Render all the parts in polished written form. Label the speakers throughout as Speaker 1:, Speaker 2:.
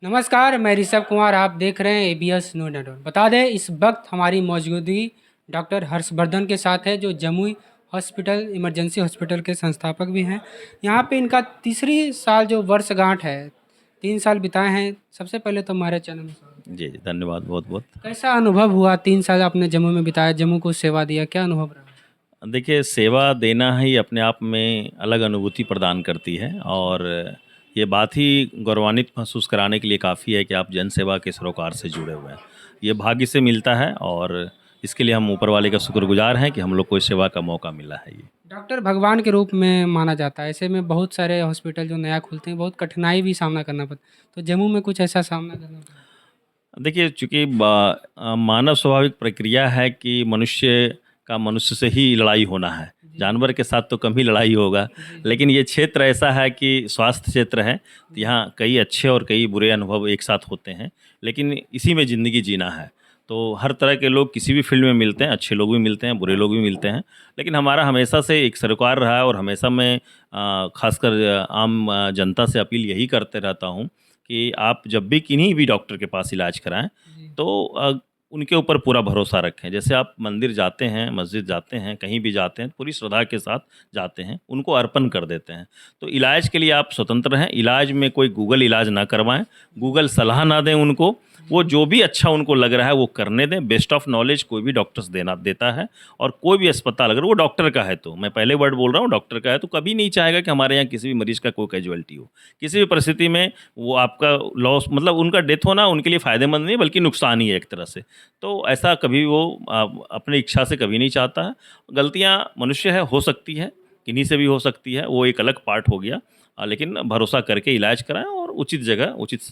Speaker 1: नमस्कार, मैं ऋषभ कुमार। आप देख रहे हैं एबीएस न्यूज़ नेटवर्क। बता दें, इस वक्त हमारी मौजूदगी डॉक्टर हर्षवर्धन के साथ है, जो जमुई हॉस्पिटल इमरजेंसी हॉस्पिटल के संस्थापक भी हैं। यहाँ पे इनका तीसरी साल जो वर्षगांठ है, 3 साल बिताए हैं। सबसे पहले तो हमारे चैनल में स्वागत है।
Speaker 2: जी, जी, धन्यवाद बहुत-बहुत।
Speaker 1: कैसा अनुभव हुआ? 3 साल आपने जम्मू में बिताया, जम्मू को सेवा दिया, क्या अनुभव रहा?
Speaker 2: देखिए, सेवा देना ही अपने आप में अलग अनुभूति प्रदान करती है और ये बात ही गौरवान्वित महसूस कराने के लिए काफ़ी है कि आप जन सेवा के सरोकार से जुड़े हुए हैं। ये भाग्य से मिलता है और इसके लिए हम ऊपर वाले का शुक्रगुजार हैं कि हम लोग को इस सेवा का मौका मिला है ये।
Speaker 1: डॉक्टर भगवान के रूप में माना जाता है। ऐसे में बहुत सारे हॉस्पिटल जो नया खुलते हैं, बहुत कठिनाई भी सामना करना पड़ता है। तो जम्मू में कुछ ऐसा सामना करना पड़ा?
Speaker 2: देखिए, चूँकि मानव स्वाभाविक प्रक्रिया है कि मनुष्य से ही लड़ाई होना है।
Speaker 1: जी,
Speaker 2: जानवर के साथ तो कम ही लड़ाई होगा,
Speaker 1: जी, जी।
Speaker 2: लेकिन ये क्षेत्र ऐसा है कि स्वास्थ्य क्षेत्र है, तो यहाँ कई अच्छे और कई बुरे अनुभव एक साथ होते हैं, लेकिन इसी में ज़िंदगी जीना है। तो हर तरह के लोग किसी भी फ़ील्ड में मिलते हैं, अच्छे लोग भी मिलते हैं, बुरे लोग भी मिलते हैं, लेकिन हमारा हमेशा से एक सरोकार रहा है और हमेशा मैं ख़ासकर आम जनता से अपील यही करते रहता हूँ कि आप जब भी किन्हीं भी डॉक्टर के पास इलाज कराएँ,
Speaker 1: जी,
Speaker 2: तो उनके ऊपर पूरा भरोसा रखें। जैसे आप मंदिर जाते हैं, मस्जिद जाते हैं, कहीं भी जाते हैं, पूरी श्रद्धा के साथ जाते हैं, उनको अर्पण कर देते हैं। तो इलाज के लिए आप स्वतंत्र हैं, इलाज में कोई गूगल इलाज ना करवाएँ, गूगल सलाह ना दें उनको, वो
Speaker 1: जी,
Speaker 2: जो भी अच्छा उनको लग रहा है वो करने दें। बेस्ट ऑफ नॉलेज कोई भी डॉक्टर्स देता है और कोई भी अस्पताल अगर वो डॉक्टर का है तो, मैं पहले वर्ड बोल रहा हूँ, डॉक्टर का है तो कभी नहीं चाहेगा कि हमारे यहाँ किसी भी मरीज़ का कोई कैजुअल्टी हो। किसी भी परिस्थिति में वो आपका लॉस मतलब उनका डेथ होना उनके लिए फ़ायदेमंद नहीं बल्कि नुकसान ही है एक तरह से। तो ऐसा कभी वो अपनी इच्छा से कभी नहीं चाहता है। गलतियाँ मनुष्य है, हो सकती है, किन्हीं से भी हो सकती है, वो एक अलग पार्ट हो गया। लेकिन भरोसा करके इलाज कराएँ और उचित जगह, उचित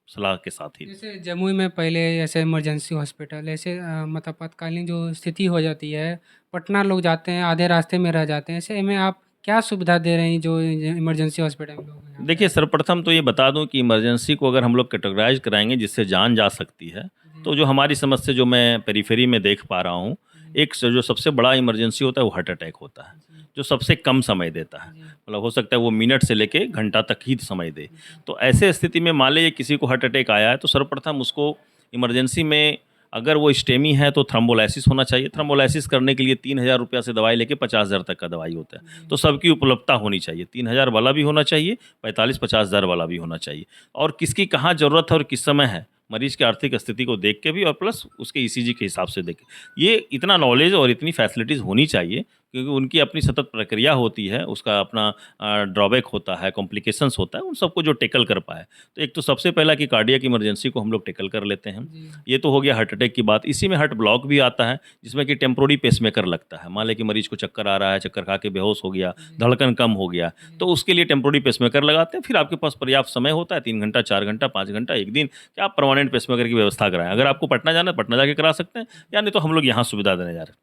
Speaker 2: सलाह के साथ ही।
Speaker 1: जैसे जमुई में पहले ऐसे इमरजेंसी हॉस्पिटल ऐसे मतलब आपातकालीन जो स्थिति हो जाती है, पटना लोग जाते हैं, आधे रास्ते में रह जाते हैं। ऐसे में आप क्या सुविधा दे रहे हैं जो इमरजेंसी हॉस्पिटल में लोग हैं यहाँ पे
Speaker 2: देखिए,
Speaker 1: आते
Speaker 2: सर्वप्रथम तो ये बता दूँ कि इमरजेंसी को अगर हम लोग कैटेगराइज़ कराएँगे जिससे जान जा सकती है,
Speaker 1: हैं?
Speaker 2: तो जो हमारी समझ से जो मैं पेरिफेरी में देख पा रहा हूँ,
Speaker 1: जी,
Speaker 2: एक स जो सबसे बड़ा इमरजेंसी होता है वो हार्ट अटैक होता है,
Speaker 1: जी,
Speaker 2: जो सबसे कम समय देता है।
Speaker 1: जी,
Speaker 2: मतलब हो सकता है वो मिनट से लेके घंटा तक ही समय दे।
Speaker 1: जी,
Speaker 2: तो ऐसे स्थिति में मान लीजिए किसी को हार्ट अटैक आया है तो सर्वप्रथम उसको इमरजेंसी में अगर वो स्टेमी है तो थ्रोम्बोलाइसिस होना चाहिए। थ्रोम्बोलाइसिस करने के लिए 3000 रुपया से दवाई लेके 50,000 तक का दवाई होता है।
Speaker 1: जी,
Speaker 2: तो सबकी उपलब्धता होनी चाहिए। 3000 वाला भी होना चाहिए, 45-50,000 वाला भी होना चाहिए। और किसकी कहाँ ज़रूरत है और किस समय है, मरीज़ की आर्थिक स्थिति को देख के भी और प्लस उसके ईसीजी के हिसाब से देख के। ये इतना नॉलेज और इतनी फैसिलिटीज़ होनी चाहिए क्योंकि उनकी अपनी सतत प्रक्रिया होती है, उसका अपना ड्रॉबैक होता है, कॉम्प्लिकेशंस होता है, उन सबको जो टैकल कर पाए। तो एक तो सबसे पहला कि कार्डियक इमरजेंसी को हम लोग टैकल कर लेते हैं।
Speaker 1: जी,
Speaker 2: ये तो हो गया हार्ट अटैक की बात। इसी में हार्ट ब्लॉक भी आता है, जिसमें कि टेम्पोररी पेसमेकर लगता है। मान लें कि मरीज़ को चक्कर आ रहा है, चक्कर खा के बेहोश हो गया,
Speaker 1: जी,
Speaker 2: धड़कन कम हो गया,
Speaker 1: जी,
Speaker 2: तो उसके लिए टेम्पोररी पेसमेकर लगाते हैं। फिर आपके पास पर्याप्त समय होता है 3 घंटा, 4 घंटा, 5 घंटा, 1 दिन कि आप परमानेंट पेसमेकर की व्यवस्था कराएँ। अगर आपको पटना जाना है, पटना जाके करा सकते हैं या नहीं तो हम लोग यहाँ सुविधा देने जा रहे हैं।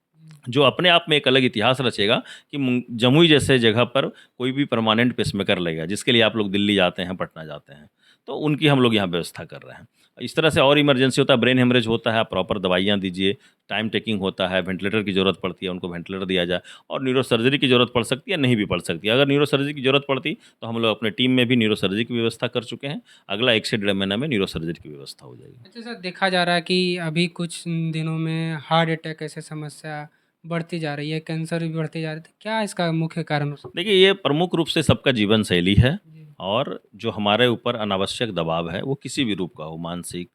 Speaker 2: जो अपने आप में एक अलग इतिहास रचेगा कि जमुई जैसे जगह पर कोई भी परमानेंट पेसमेकर लगेगा, जिसके लिए आप लोग दिल्ली जाते हैं, पटना जाते हैं। तो उनकी हम लोग यहाँ व्यवस्था कर रहे हैं। इस तरह से और इमरजेंसी होता है, ब्रेन हेमरेज होता है, आप प्रॉपर दवाइयाँ दीजिए, टाइम टेकिंग होता है, वेंटिलेटर की ज़रूरत पड़ती है, उनको वेंटिलेटर दिया जाए और न्यूरोसर्जरी की ज़रूरत पड़ सकती है, नहीं भी पड़ सकती है। अगर न्यूरोसर्जरी की ज़रूरत पड़ती, तो हम लोग अपने टीम में भी न्यूरोसर्जरी की व्यवस्था कर चुके हैं। अगला 1 से डेढ़ महीना में न्यूरोसर्जरी की व्यवस्था हो जाएगी।
Speaker 1: अच्छा सर, देखा जा रहा है कि अभी कुछ दिनों में हार्ट अटैक ऐसे समस्या बढ़ती जा रही है, कैंसर भी बढ़ते जा रहे थे। क्या इसका मुख्य कारण हो सकता
Speaker 2: देखिए, ये प्रमुख रूप से सबका जीवन शैली है
Speaker 1: है? जी,
Speaker 2: और जो हमारे ऊपर अनावश्यक दबाव है, वो किसी भी रूप का हो, मानसिक,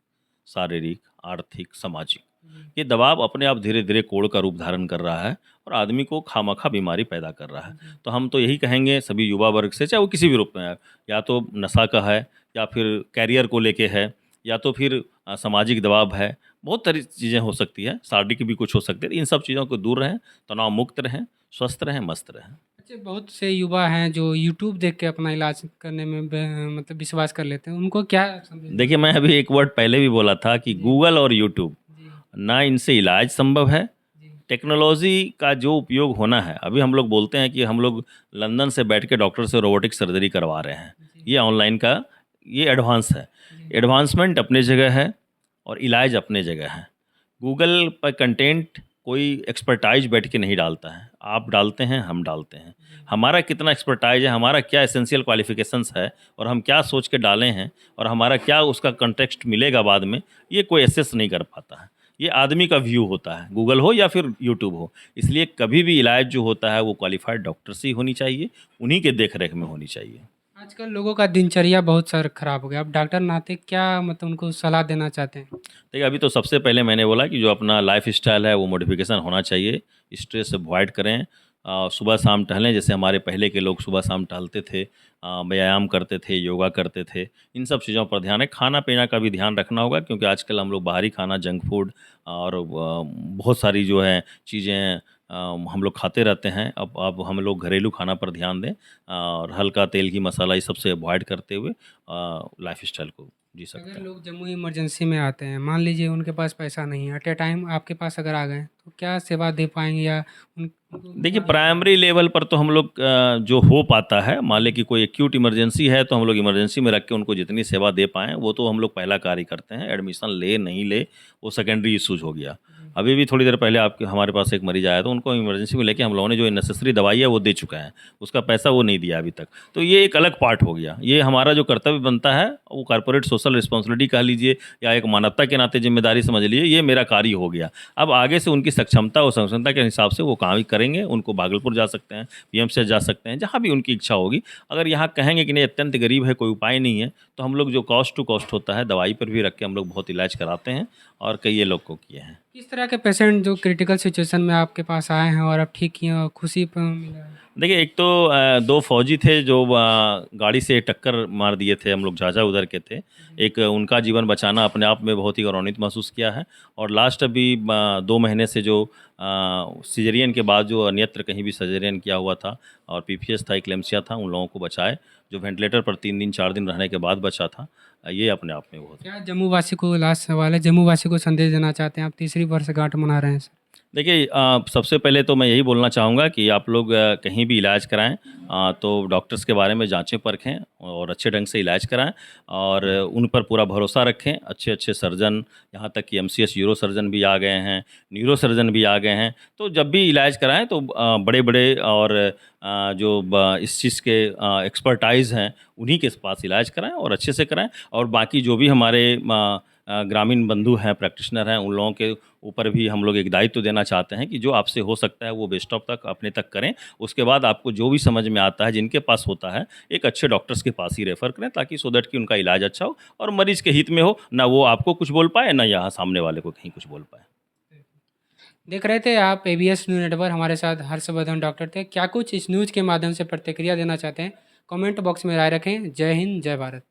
Speaker 2: शारीरिक, आर्थिक, सामाजिक।
Speaker 1: जी,
Speaker 2: ये दबाव अपने आप धीरे-धीरे कोढ़ का रूप धारण कर रहा है और आदमी को खामखा बीमारी पैदा कर रहा है।
Speaker 1: जी,
Speaker 2: तो हम तो यही कहेंगे सभी युवा वर्ग से, चाहे वो किसी भी रूप में है, या तो नशा का है या फिर करियर को लेके है या तो फिर सामाजिक दबाव है। बहुत सारी चीज़ें हो सकती हैं, शारीरिक भी कुछ हो सकती है। इन सब चीज़ों को दूर रहें, तनाव मुक्त रहें, स्वस्थ रहें, मस्त रहें।
Speaker 1: अच्छा, बहुत से युवा हैं जो यूट्यूब देख के अपना इलाज करने में मतलब विश्वास कर लेते हैं। उनको क्या संदेश देना
Speaker 2: देखिए, मैं
Speaker 1: चाहेंगे?
Speaker 2: अभी एक वर्ड पहले भी बोला था कि
Speaker 1: जी,
Speaker 2: गूगल और यूट्यूब,
Speaker 1: जी,
Speaker 2: ना इनसे इलाज संभव है।
Speaker 1: जी,
Speaker 2: टेक्नोलॉज़ी का जो उपयोग होना है, अभी हम लोग बोलते हैं कि हम लोग लंदन से बैठ के डॉक्टर से रोबोटिक सर्जरी करवा रहे हैं।
Speaker 1: जी,
Speaker 2: ये ऑनलाइन का ये एडवांस है।
Speaker 1: जी,
Speaker 2: एडवांसमेंट अपनी जगह है और इलाज अपनी जगह है। गूगल पर कंटेंट कोई एक्सपर्टाइज़ बैठ के नहीं डालता है। आप डालते हैं, हम डालते हैं। हमारा कितना एक्सपर्टाइज़ है, हमारा क्या एसेंशियल क्वालिफ़िकेशंस है और हम क्या सोच के डाले हैं और हमारा क्या उसका कॉन्टेक्स्ट मिलेगा बाद में, ये कोई एसेस नहीं कर पाता है। ये आदमी का व्यू होता है, गूगल हो या फिर यूट्यूब हो। इसलिए कभी भी इलाज जो होता है वो क्वालिफ़ाइड डॉक्टर से ही होनी चाहिए, उन्हीं के देख-रेख में होनी चाहिए।
Speaker 1: आजकल लोगों का दिनचर्या बहुत सारा खराब हो गया। आप डॉक्टर नाते क्या मतलब उनको सलाह देना चाहते हैं?
Speaker 2: देखिए, अभी तो सबसे पहले मैंने बोला कि जो अपना लाइफ़स्टाइल है वो मॉडिफ़िकेशन होना चाहिए, स्ट्रेस अवॉइड करें। सुबह शाम टहलें, जैसे हमारे पहले के लोग सुबह शाम टहलते थे, व्यायाम करते थे, योगा करते थे। इन सब चीज़ों पर ध्यान है। खाना-पीना का भी ध्यान रखना होगा क्योंकि आजकल हम लोग बाहरी खाना, जंक फूड और बहुत सारी जो है चीज़ें हम लोग खाते रहते हैं। अब हम लोग घरेलू खाना पर ध्यान दें और हल्का तेल की मसाला, ये सबसे अवॉइड करते हुए लाइफ़स्टाइल को जी सकते
Speaker 1: अगर
Speaker 2: हैं।
Speaker 1: लोग जम्मू इमरजेंसी में आते हैं, मान लीजिए उनके पास पैसा नहीं है, एट ए टाइम आपके पास अगर आ गए, तो क्या सेवा दे पाएँगे या उनको
Speaker 2: देखिए,
Speaker 1: दोबारा
Speaker 2: प्राइमरी लेवल पर तो हम लोग जो हो पाता है, मान लें कि कोई एक्यूट इमरजेंसी है, तो हम लोग इमरजेंसी में रख के उनको जितनी सेवा दे पाएँ, वो तो हम लोग पहला कार्य करते हैं। एडमिशन ले, नहीं ले, वो सेकेंडरी इश्यूज़ हो गया।
Speaker 1: जी,
Speaker 2: अभी भी थोड़ी देर पहले आपके हमारे पास एक मरीज़ आया था, उनको इमरजेंसी में लेके हम लोगों ने जो नेसेसरी दवाई है, वो दे चुका है। उसका पैसा वो नहीं दिया अभी तक। तो ये एक अलग पार्ट हो गया। ये हमारा जो कर्तव्य बनता है, वो कॉर्पोरेट सोशल रिस्पॉन्सिबिलिटी कह लीजिए या एक मानवता के नाते ज़िम्मेदारी समझ लीजिए, ये मेरा कार्य हो गया। अब आगे से उनकी सक्षमता और सक्षमता के हिसाब से वो काम करेंगे। उनको भागलपुर जा सकते हैं, पीएमसीएच जा सकते हैं, जहाँ भी उनकी इच्छा होगी। अगर यहाँ कहेंगे कि नहीं अत्यंत गरीब है, कोई उपाय नहीं है, तो हम लोग जो कॉस्ट टू कॉस्ट होता है, दवाई पर भी रख के हम लोग बहुत इलाज कराते हैं और कई लोग को किए हैं।
Speaker 1: किस तरह के पेशेंट जो क्रिटिकल सिचुएशन में आपके पास आए हैं और अब ठीक किए और खुशी प मिला है?
Speaker 2: देखिए, एक तो 2 फौजी थे जो गाड़ी से टक्कर मार दिए थे, हम लोग झाझा उधर के थे।
Speaker 1: जी।
Speaker 2: एक उनका जीवन बचाना अपने आप में बहुत ही गौरवान्वित महसूस किया है और लास्ट अभी 2 महीने से जो सिज़ेरियन के बाद जो अन्यत्र कहीं भी सिज़ेरियन किया हुआ था और पीफीएस था, एक्लेम्पसिया था, उन लोगों को बचाए, जो वेंटिलेटर पर 3 दिन 4 दिन रहने के बाद बचा था। ये अपने आप में बहुत
Speaker 1: क्या जम्मू वासी को लास्ट सवाल है, जम्मू वासी को संदेश देना चाहते हैं? आप तीसरी वर्षगांठ मना रहे हैं सर।
Speaker 2: देखिए, सबसे पहले तो मैं यही बोलना चाहूँगा कि आप लोग कहीं भी इलाज कराएँ तो डॉक्टर्स के बारे में जाँचें परखें और अच्छे ढंग से इलाज कराएँ और उन पर पूरा भरोसा रखें। अच्छे-अच्छे सर्जन, यहाँ तक कि एमसीएस यूरो सर्जन भी आ गए हैं, न्यूरो सर्जन भी आ गए हैं। तो जब भी इलाज कराएँ तो बड़े-बड़े और जो इस चीज़ के एक्सपर्टाइज़ हैं, उन्हीं के पास इलाज कराएँ और अच्छे से कराएँ और बाकी जो भी हमारे ग्रामीण बंधु हैं, प्रैक्टिशनर हैं, उन लोगों के ऊपर भी हम लोग एक दायित्व देना चाहते हैं कि जो आपसे हो सकता है वो बेस्ट ऑफ तक अपने तक करें। उसके बाद आपको जो भी समझ में आता है, जिनके पास होता है, एक अच्छे डॉक्टर्स के पास ही रेफ़र करें ताकि सो दैट कि उनका इलाज अच्छा हो और मरीज़ के हित में हो, ना वो आपको कुछ बोल पाए, ना यहाँ सामने वाले को कहीं कुछ बोल पाए।
Speaker 1: देख रहे थे आप एबीएस न्यूज़ नेटवर्क, हमारे साथ हर्षवर्धन डॉक्टर थे। क्या कुछ इस न्यूज़ के माध्यम से प्रतिक्रिया देना चाहते हैं? कमेंट बॉक्स में राय रखें। जय हिंद, जय भारत।